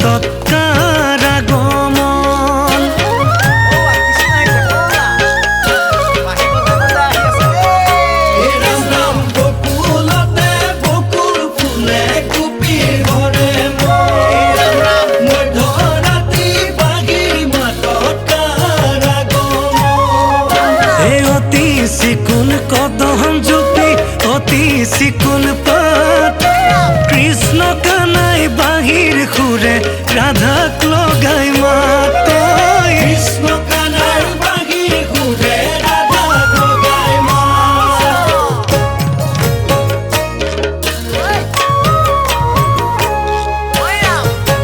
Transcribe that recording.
তৎকার আগমন। অতি চিকুণ কদম জুপি অতি চিকুণ পাত, কৃষ্ণ কানাই বাহিৰ সুৰে ৰাধা